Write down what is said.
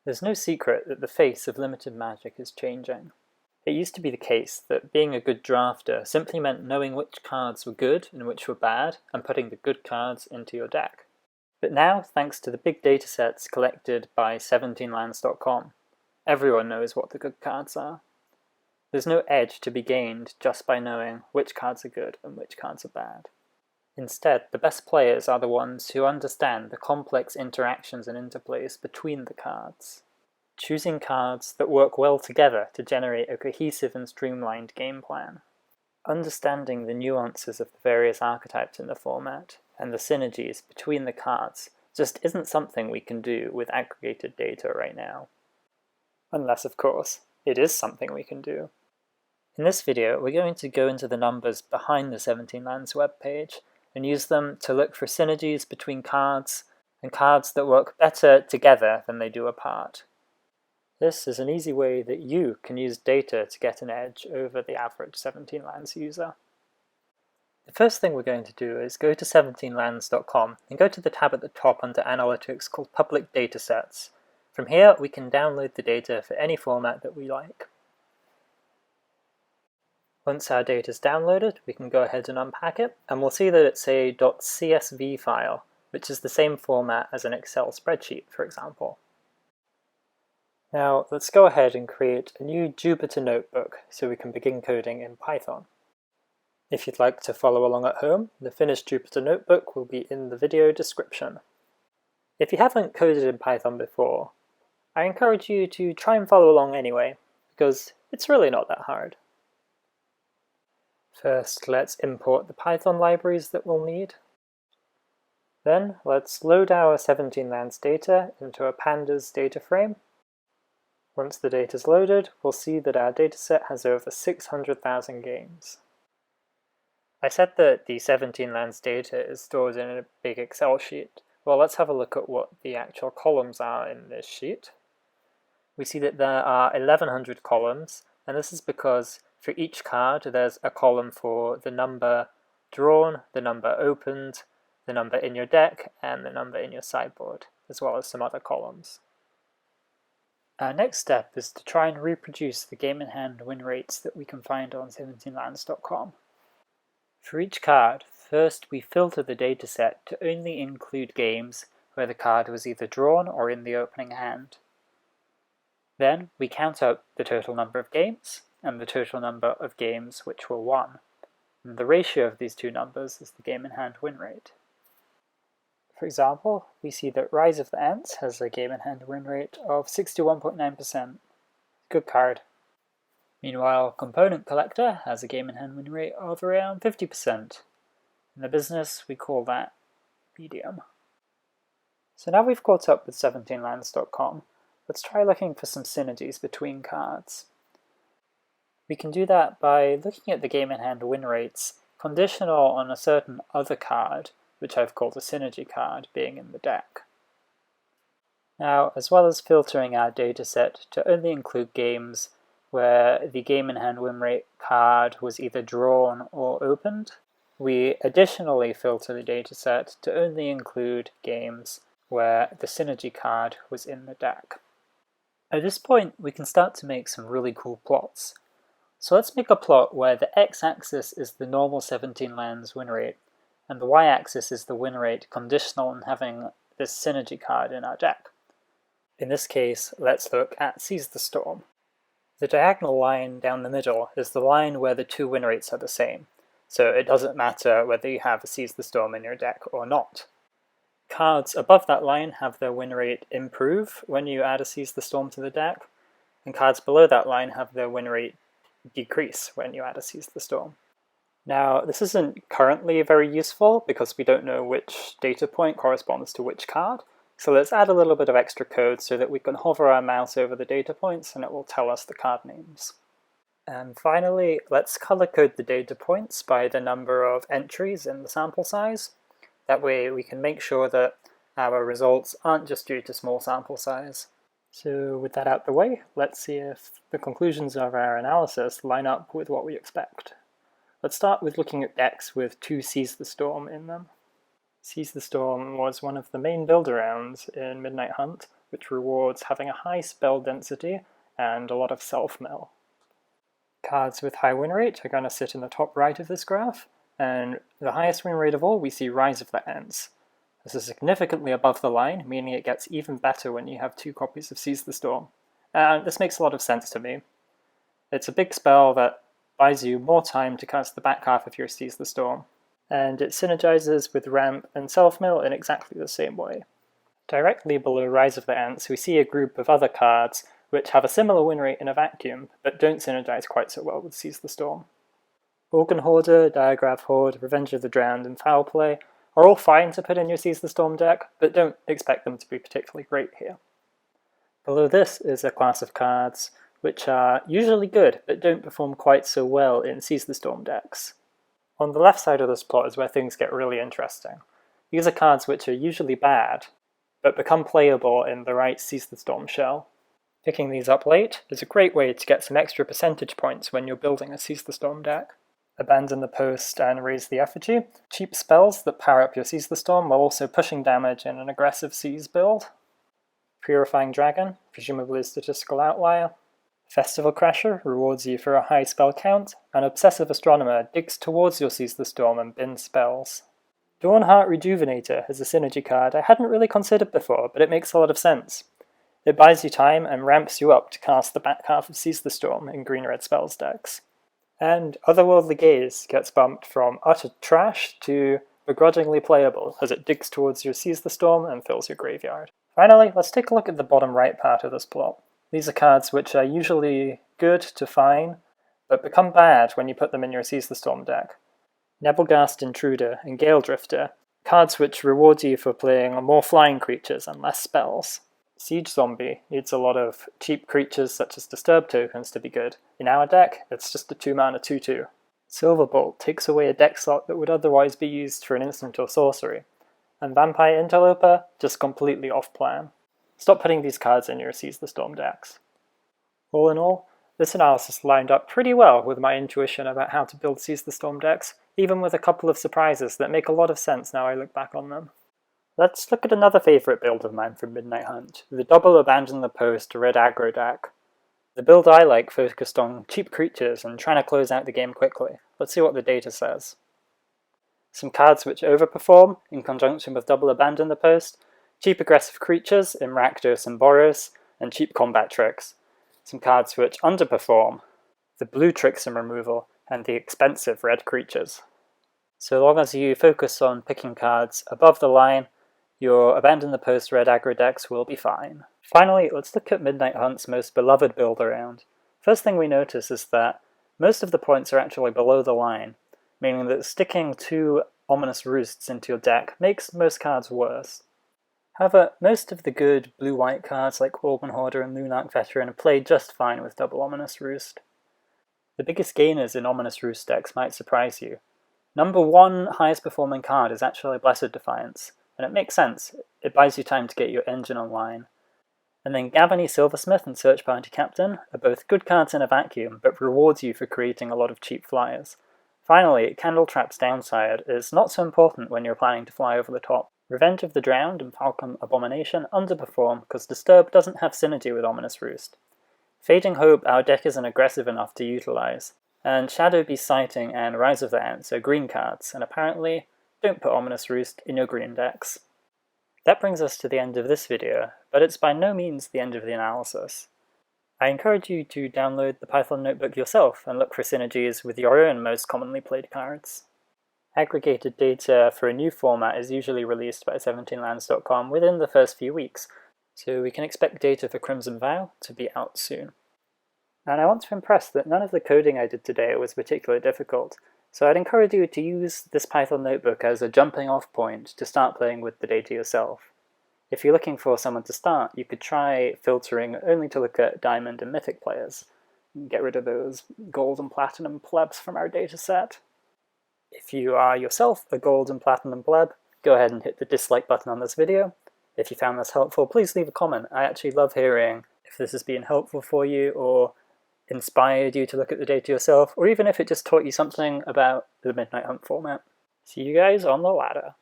There's no secret that the face of limited magic is changing. It used to be the case that being a good drafter simply meant knowing which cards were good and which were bad, and putting the good cards into your deck. But now, thanks to the big datasets collected by 17lands.com, everyone knows what the good cards are. There's no edge to be gained just by knowing which cards are good and which cards are bad. Instead, the best players are the ones who understand the complex interactions and interplays between the cards, choosing cards that work well together to generate a cohesive and streamlined game plan. Understanding the nuances of the various archetypes in the format and the synergies between the cards just isn't something we can do with aggregated data right now. Unless, of course, it is something we can do. In this video, we're going to go into the numbers behind the 17lands webpage and use them to look for synergies between cards and cards that work better together than they do apart. This is an easy way that you can use data to get an edge over the average 17lands user. The first thing we're going to do is go to 17lands.com and go to the tab at the top under Analytics called Public Datasets. From here, we can download the data for any format that we like. Once our data is downloaded, we can go ahead and unpack it, and we'll see that it's a .csv file, which is the same format as an Excel spreadsheet, for example. Now, let's go ahead and create a new Jupyter notebook so we can begin coding in Python. If you'd like to follow along at home, the finished Jupyter notebook will be in the video description. If you haven't coded in Python before, I encourage you to try and follow along anyway, because it's really not that hard. First, let's import the Python libraries that we'll need. Then, let's load our 17lands data into a pandas data frame. Once the data is loaded, we'll see that our dataset has over 600,000 games. I said that the 17lands data is stored in a big Excel sheet. Well, let's have a look at what the actual columns are in this sheet. We see that there are 1100 columns, and this is because for each card there's a column for the number drawn, the number opened, the number in your deck, and the number in your sideboard, as well as some other columns. Our next step is to try and reproduce the game-in-hand win rates that we can find on 17lands.com. For each card, first we filter the dataset to only include games where the card was either drawn or in the opening hand. Then we count up the total number of games and the total number of games which were won. And the ratio of these two numbers is the game-in-hand win rate. For example, we see that Rise of the Ants has a game-in-hand win rate of 61.9%. Good card. Meanwhile, Component Collector has a game-in-hand win rate of around 50%. In the business, we call that medium. So now we've caught up with 17lands.com, let's try looking for some synergies between cards. We can do that by looking at the game-in-hand win rates conditional on a certain other card, which I've called a synergy card, being in the deck. Now, as well as filtering our dataset to only include games where the game-in-hand win rate card was either drawn or opened, we additionally filter the dataset to only include games where the synergy card was in the deck. At this point, we can start to make some really cool plots. So let's make a plot where the x-axis is the normal 17lands win rate, and the y-axis is the win rate conditional on having this synergy card in our deck. In this case, let's look at Seize the Storm. The diagonal line down the middle is the line where the two win rates are the same, so it doesn't matter whether you have a Seize the Storm in your deck or not. Cards above that line have their win rate improve when you add a Seize the Storm to the deck, and cards below that line have their win rate decrease when you add a Seize the Storm. Now, this isn't currently very useful because we don't know which data point corresponds to which card, so let's add a little bit of extra code so that we can hover our mouse over the data points and it will tell us the card names. And finally, let's color code the data points by the number of entries in the sample size. That way we can make sure that our results aren't just due to small sample size. So with that out the way, let's see if the conclusions of our analysis line up with what we expect. Let's start with looking at decks with two Seize the Storm in them. Seize the Storm was one of the main build-arounds in Midnight Hunt, which rewards having a high spell density and a lot of self-mill. Cards with high win rate are going to sit in the top right of this graph, and the highest win rate of all we see Rise of the Ants. This is significantly above the line, meaning it gets even better when you have 2 copies of Seize the Storm. And this makes a lot of sense to me. It's a big spell that buys you more time to cast the back half of your Seize the Storm, and it synergizes with Ramp and Self-Mill in exactly the same way. Directly below Rise of the Ants we see a group of other cards which have a similar win rate in a vacuum, but don't synergize quite so well with Seize the Storm. Organ Hoarder, Diagraph Horde, Revenge of the Drowned, and Foul Play are all fine to put in your Seize the Storm deck, but don't expect them to be particularly great here. Below this is a class of cards which are usually good, but don't perform quite so well in Seize the Storm decks. On the left side of this plot is where things get really interesting. These are cards which are usually bad, but become playable in the right Seize the Storm shell. Picking these up late is a great way to get some extra percentage points when you're building a Seize the Storm deck. Abandon the Post and Raise the Effigy, cheap spells that power up your Seize the Storm while also pushing damage in an aggressive Seize build. Purifying Dragon, presumably a statistical outlier. Festival Crasher rewards you for a high spell count, and Obsessive Astronomer digs towards your Seize the Storm and bins spells. Dawnheart Rejuvenator is a synergy card I hadn't really considered before, but it makes a lot of sense. It buys you time and ramps you up to cast the back half of Seize the Storm in green-red spells decks. And Otherworldly Gaze gets bumped from utter trash to begrudgingly playable as it digs towards your Seize the Storm and fills your graveyard. Finally, let's take a look at the bottom right part of this plot. These are cards which are usually good to fine, but become bad when you put them in your Seize the Storm deck. Nebelgast Intruder and Gale Drifter, cards which reward you for playing more flying creatures and less spells. Siege Zombie needs a lot of cheap creatures such as Disturb tokens to be good. In our deck, it's just a 2-mana 2/2. Silverbolt takes away a deck slot that would otherwise be used for an instant or sorcery. And Vampire Interloper, just completely off plan. Stop putting these cards in your Seize the Storm decks. All in all, this analysis lined up pretty well with my intuition about how to build Seize the Storm decks, even with a couple of surprises that make a lot of sense now I look back on them. Let's look at another favourite build of mine from Midnight Hunt, the double Abandon the Post red aggro deck. The build I like focused on cheap creatures and trying to close out the game quickly. Let's see what the data says. Some cards which overperform in conjunction with double Abandon the Post, cheap aggressive creatures in Rakdos and Boros, and cheap combat tricks. Some cards which underperform, the blue tricks and removal, and the expensive red creatures. So long as you focus on picking cards above the line, your Abandon the Post red aggro decks will be fine. Finally, let's look at Midnight Hunt's most beloved build around. First thing we notice is that most of the points are actually below the line, meaning that sticking 2 Ominous Roosts into your deck makes most cards worse. However, most of the good blue-white cards like Organ Hoarder and Lunarch Veteran are played just fine with double Ominous Roost. The biggest gainers in Ominous Roost decks might surprise you. Number 1 highest performing card is actually Blessed Defiance, and it makes sense. It buys you time to get your engine online. And then Gavany Silversmith and Search Party Captain are both good cards in a vacuum, but rewards you for creating a lot of cheap flyers. Finally, Candletrap's downside is not so important when you're planning to fly over the top. Revenge of the Drowned and Falcon Abomination underperform because Disturb doesn't have synergy with Ominous Roost. Fading Hope our deck isn't aggressive enough to utilize, and Shadow Beast Sighting and Rise of the Ants are green cards, and apparently don't put Ominous Roost in your green decks. That brings us to the end of this video, but it's by no means the end of the analysis. I encourage you to download the Python notebook yourself and look for synergies with your own most commonly played cards. Aggregated data for a new format is usually released by 17lands.com within the first few weeks, so we can expect data for Crimson Vow to be out soon. And I want to impress that none of the coding I did today was particularly difficult, so I'd encourage you to use this Python notebook as a jumping off point to start playing with the data yourself. If you're looking for someone to start, you could try filtering only to look at Diamond and Mythic players. Get rid of those Gold and Platinum plebs from our dataset. If you are yourself a Gold and Platinum pleb, go ahead and hit the dislike button on this video. If you found this helpful, please leave a comment. I actually love hearing if this has been helpful for you or inspired you to look at the data yourself, or even if it just taught you something about the Midnight Hunt format. See you guys on the ladder.